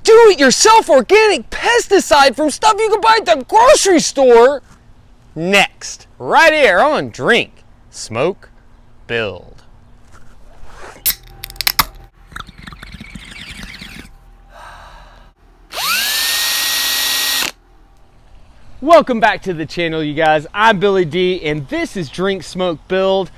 do-it-yourself organic pesticide from stuff you can buy at the grocery store. Next, right here on Drink, Smoke, Build. Welcome back to the channel, you guys. I'm Billy D, and this is Drink, Smoke, Build.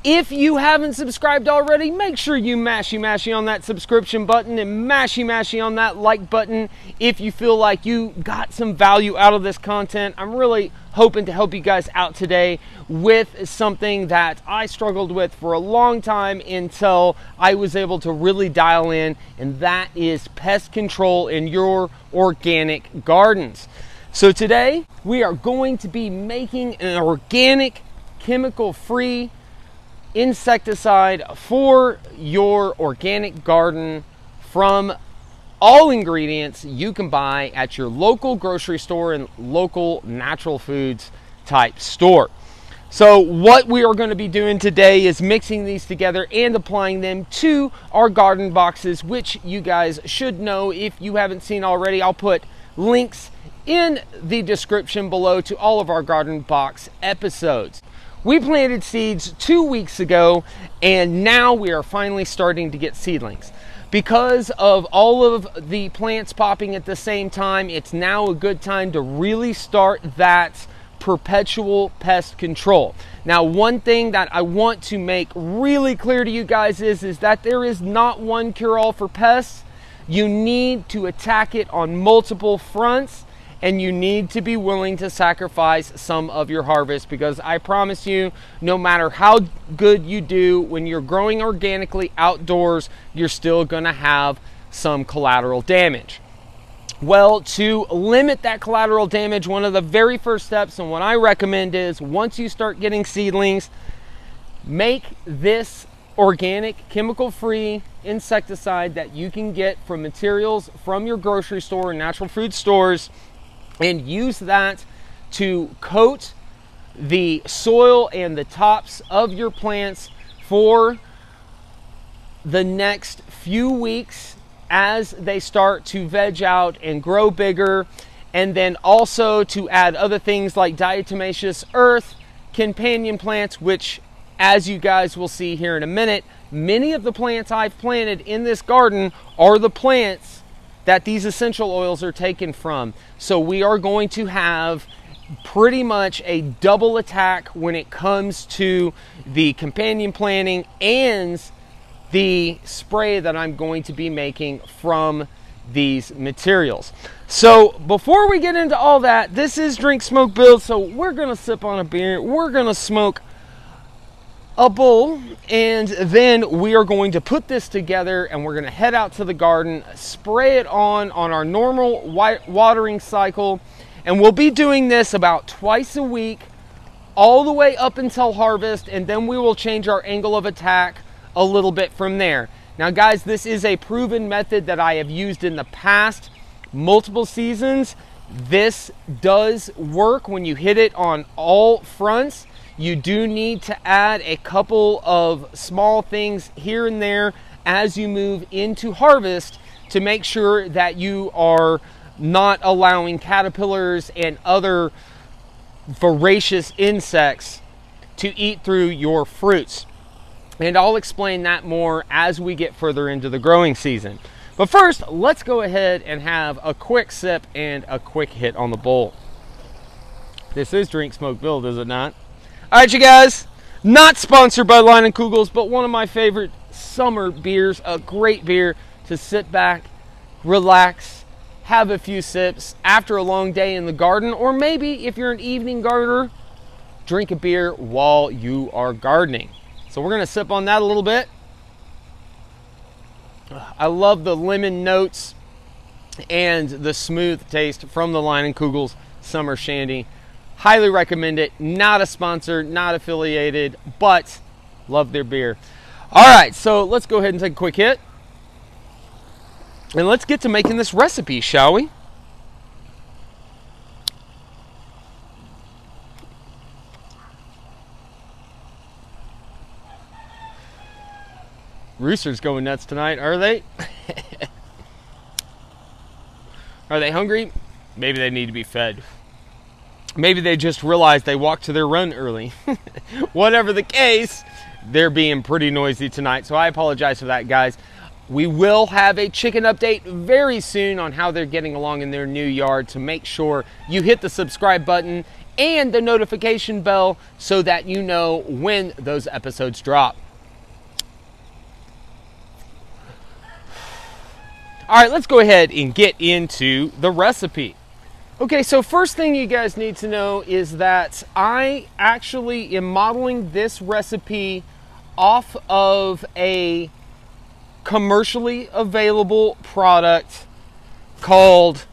If you haven't subscribed already, make sure you mashy on that subscription button and mashy on that like button if you feel like you got some value out of this content. I'm really hoping to help you guys out today with something that I struggled with for a long time until I was able to really dial in, and that is pest control in your organic gardens. So today we are going to be making an organic, chemical-free insecticide for your organic garden from all ingredients you can buy at your local grocery store and local natural foods type store. So what we are going to be doing today is mixing these together and applying them to our garden boxes, which you guys should know if you haven't seen already. I'll put links in the description below to all of our garden box episodes. We planted seeds 2 weeks ago, and now we are finally starting to get seedlings. Because of all of the plants popping at the same time, it's now a good time to really start that perpetual pest control. Now, one thing that I want to make really clear to you guys is that there is not one cure-all for pests. You need to attack it on multiple fronts, and you need to be willing to sacrifice some of your harvest, because I promise you, no matter how good you do when you're growing organically outdoors, you're still gonna have some collateral damage. Well, to limit that collateral damage, one of the very first steps and what I recommend is, once you start getting seedlings, make this organic, chemical-free insecticide that you can get from materials from your grocery store and natural food stores, and use that to coat the soil and the tops of your plants for the next few weeks as they start to veg out and grow bigger, and then also to add other things like diatomaceous earth, companion plants, which, as you guys will see here in a minute, many of the plants I've planted in this garden are the plants that these essential oils are taken from. So we are going to have pretty much a double attack when it comes to the companion planting and the spray that I'm going to be making from these materials. So before we get into all that, this is Drink, Smoke, Build. So we're gonna sip on a beer, we're gonna smoke a bowl, and then we are going to put this together and we're going to head out to the garden, spray it on our normal watering cycle, and we'll be doing this about twice a week all the way up until harvest, and then we will change our angle of attack a little bit from there. Now guys, this is a proven method that I have used in the past multiple seasons. This does work when you hit it on all fronts. You do need to add a couple of small things here and there as you move into harvest to make sure that you are not allowing caterpillars and other voracious insects to eat through your fruits. And I'll explain that more as we get further into the growing season. But first, let's go ahead and have a quick sip and a quick hit on the bowl. This is Drink, Smoke, Build, is it not? All right, you guys, not sponsored by Leinenkugels, but one of my favorite summer beers, a great beer to sit back, relax, have a few sips after a long day in the garden, or maybe if you're an evening gardener, drink a beer while you are gardening. So we're gonna sip on that a little bit. I love the lemon notes and the smooth taste from the Leinenkugels Summer Shandy. Highly recommend it. Not a sponsor, not affiliated, but love their beer. All right, so let's go ahead and take a quick hit. And let's get to making this recipe, shall we? Roosters going nuts tonight, are they? Are they hungry? Maybe they need to be fed. Maybe they just realized they walked to their run early. Whatever the case, they're being pretty noisy tonight, so I apologize for that, guys. We will have a chicken update very soon on how they're getting along in their new yard, so make sure you hit the subscribe button and the notification bell so that you know when those episodes drop. All right, let's go ahead and get into the recipe. Okay, so first thing you guys need to know is that I actually am modeling this recipe off of a commercially available product called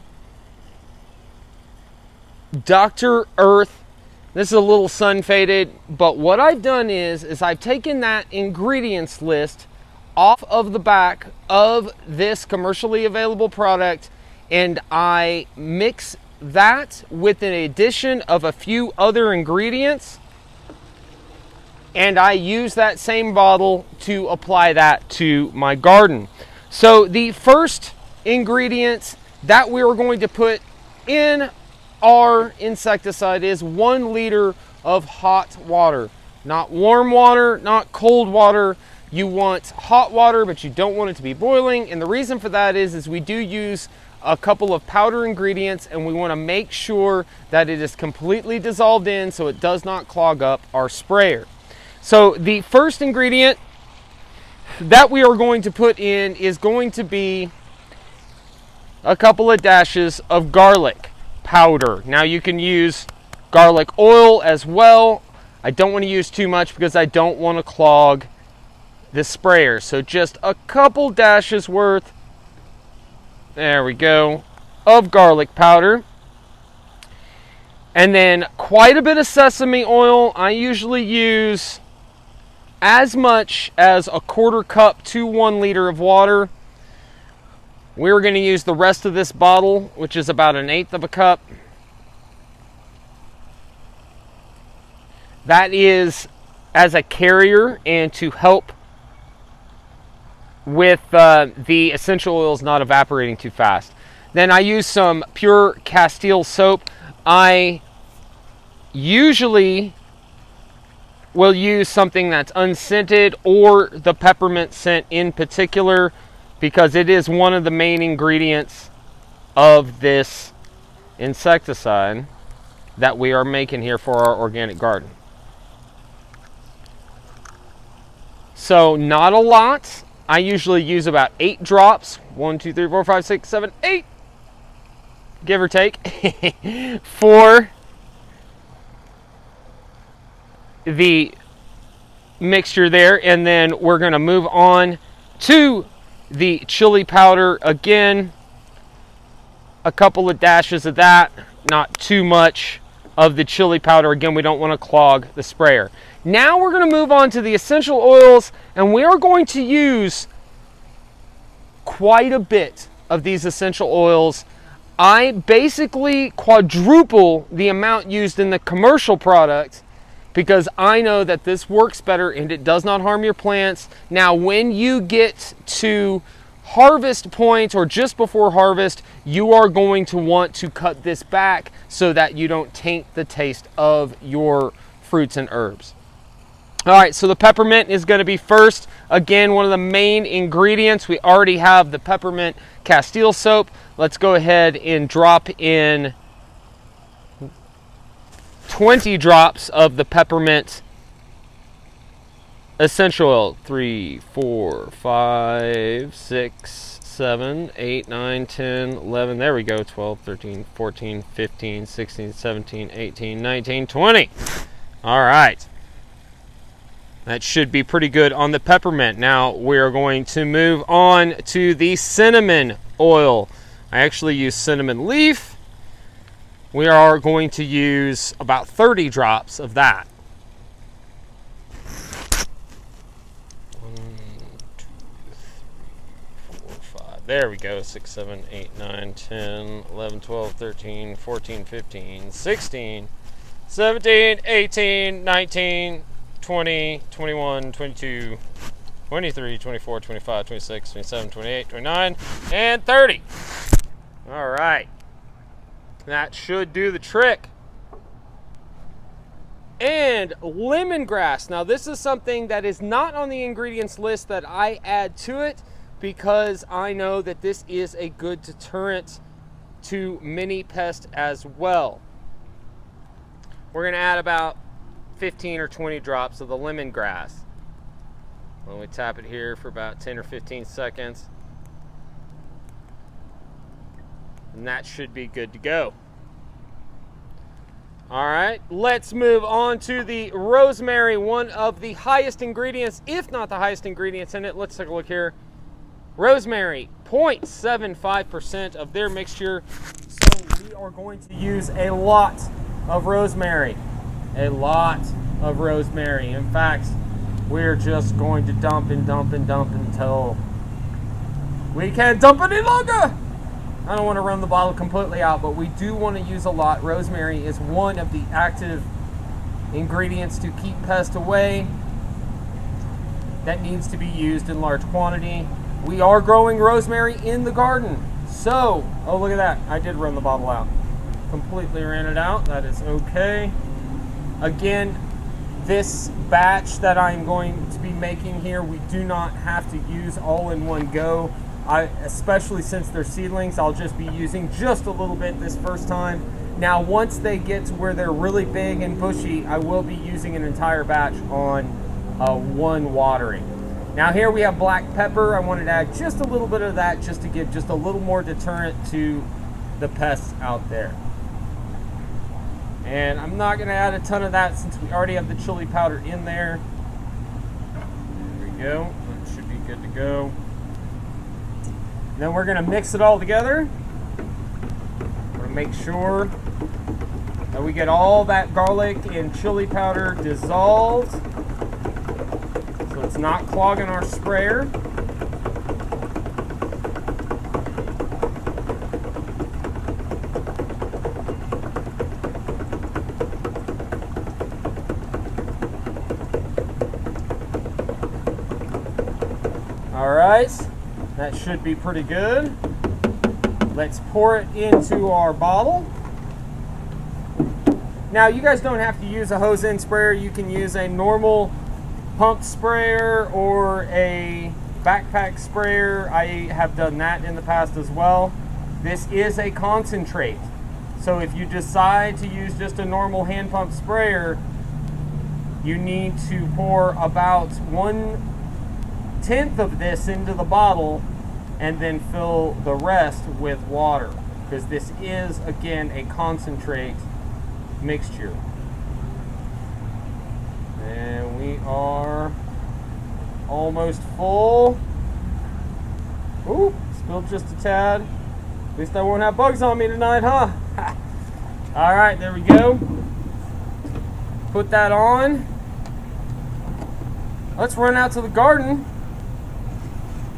Dr. Earth. This is a little sun faded, but what I've done is I've taken that ingredients list off of the back of this commercially available product, and I mix that with an addition of a few other ingredients, and I use that same bottle to apply that to my garden. So the first ingredients that we are going to put in our insecticide is 1 liter of hot water. Not warm water, not cold water. You want hot water, but you don't want it to be boiling. And the reason for that is we do use a couple of powder ingredients, and we want to make sure that it is completely dissolved in so it does not clog up our sprayer. So the first ingredient that we are going to put in is going to be a couple of dashes of garlic powder. Now you can use garlic oil as well. I don't want to use too much because I don't want to clog the sprayer. So just a couple dashes worth, there we go, of garlic powder. And then quite a bit of sesame oil. I usually use as much as a 1/4 cup to 1 liter of water. We're going to use the rest of this bottle, which is about 1/8 of a cup. That is as a carrier and to help with the essential oils not evaporating too fast. Then I use some pure Castile soap. I usually will use something that's unscented, or the peppermint scent in particular, because it is one of the main ingredients of this insecticide that we are making here for our organic garden. So not a lot. I usually use about 8 drops. 1, 2, 3, 4, 5, 6, 7, 8, give or take, for the mixture there. And then we're going to move on to the chili powder. Again, a couple of dashes of that, not too much of the chili powder. Again, we don't want to clog the sprayer. Now we're going to move on to the essential oils, and we are going to use quite a bit of these essential oils. I basically quadruple the amount used in the commercial product because I know that this works better and it does not harm your plants. Now, when you get to harvest point or just before harvest, you are going to want to cut this back so that you don't taint the taste of your fruits and herbs. All right, so the peppermint is going to be first. Again, one of the main ingredients. We already have the peppermint Castile soap. Let's go ahead and drop in 20 drops of the peppermint essential oil. 3, 4, 5, 6, 7, 8, 9, 10, 11. There we go. 12, 13, 14, 15, 16, 17, 18, 19, 20. All right. That should be pretty good on the peppermint. Now we're going to move on to the cinnamon oil. I actually use cinnamon leaf. We are going to use about 30 drops of that. 1, 2, 3, 4, 5. There we go. 6, 7, 8, 9, 10, 11, 12, 13, 14, 15, 16, 17, 18, 19, 20, 21, 22, 23, 24, 25, 26, 27, 28, 29, and 30. All right. That should do the trick. And lemongrass. Now this is something that is not on the ingredients list that I add to it because I know that this is a good deterrent to mini pests as well. We're gonna add about 15 or 20 drops of the lemongrass. When we tap it here for about 10 or 15 seconds. And that should be good to go. All right, let's move on to the rosemary, one of the highest ingredients, if not the highest ingredients in it. Let's take a look here. Rosemary, 0.75% of their mixture. So we are going to use a lot of rosemary. A lot of rosemary. In fact, we're just going to dump and dump and dump until we can't dump any longer. I don't want to run the bottle completely out, but we do want to use a lot. Rosemary is one of the active ingredients to keep pests away that needs to be used in large quantity. We are growing rosemary in the garden. So, oh look at that, I did run the bottle out. Completely ran it out, that is okay. Again, this batch that I'm going to be making here, we do not have to use all in one go. Especially since they're seedlings, I'll just be using just a little bit this first time. Now, once they get to where they're really big and bushy, I will be using an entire batch on one watering. Now here we have black pepper. I wanted to add just a little bit of that just to give just a little more deterrent to the pests out there. And I'm not going to add a ton of that since we already have the chili powder in there. There we go. That should be good to go. Then we're going to mix it all together. We're going to make sure that we get all that garlic and chili powder dissolved so it's not clogging our sprayer. All right. That should be pretty good. Let's pour it into our bottle. Now, you guys don't have to use a hose end sprayer. You can use a normal pump sprayer or a backpack sprayer. I have done that in the past as well. This is a concentrate. So if you decide to use just a normal hand pump sprayer, you need to pour about 1/10 of this into the bottle and then fill the rest with water, because this is, again, a concentrate mixture. And we are almost full. Ooh, spilled just a tad. At least I won't have bugs on me tonight, huh? All right, there we go. Put that on. Let's run out to the garden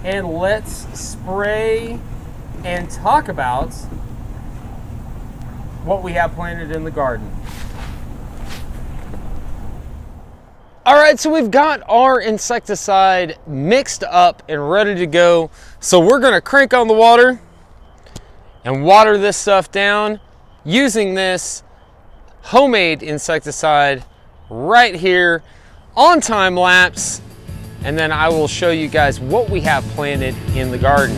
and let's spray and talk about what we have planted in the garden. All right, so we've got our insecticide mixed up and ready to go. So we're gonna crank on the water and water this stuff down using this homemade insecticide right here on time lapse. And then I will show you guys what we have planted in the garden.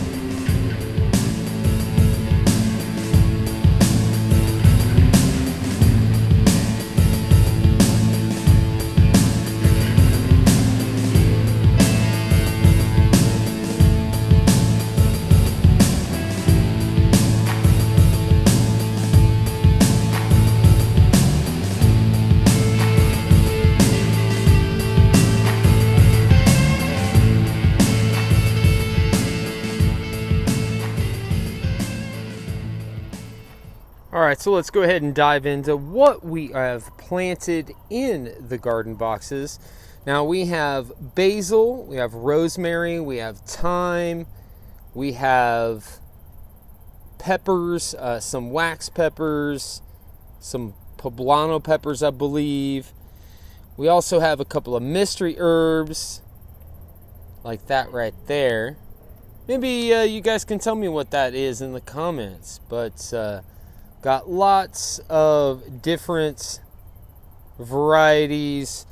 All right, so let's go ahead and dive into what we have planted in the garden boxes. Now we have basil, we have rosemary, we have thyme, we have peppers, some wax peppers, some poblano peppers, I believe. We also have a couple of mystery herbs, like that right there. maybe you guys can tell me what that is in the comments. But got lots of different varieties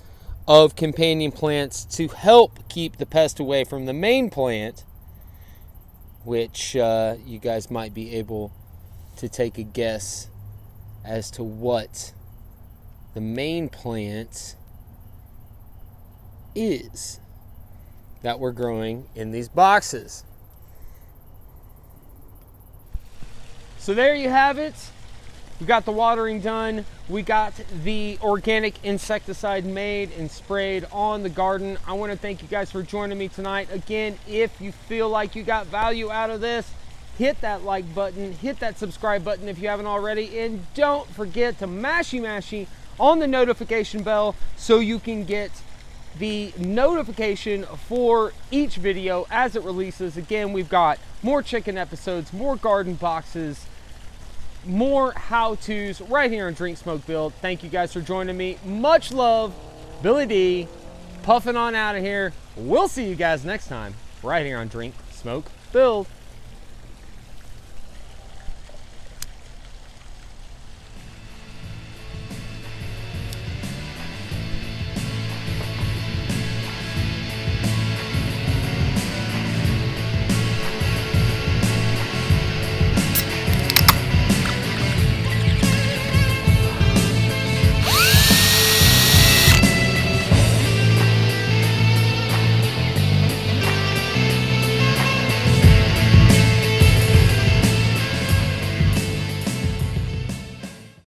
of companion plants to help keep the pest away from the main plant, which you guys might be able to take a guess as to what the main plant is that we're growing in these boxes. So there you have it. We got the watering done. We got the organic insecticide made and sprayed on the garden. I want to thank you guys for joining me tonight. Again, if you feel like you got value out of this, hit that like button, hit that subscribe button if you haven't already, and don't forget to mashy on the notification bell so you can get the notification for each video as it releases. Again, we've got more chicken episodes, more garden boxes, more how-tos right here on Drink Smoke Build. Thank you guys for joining me. Much love. Billy D, puffing on out of here. We'll see you guys next time right here on Drink Smoke Build.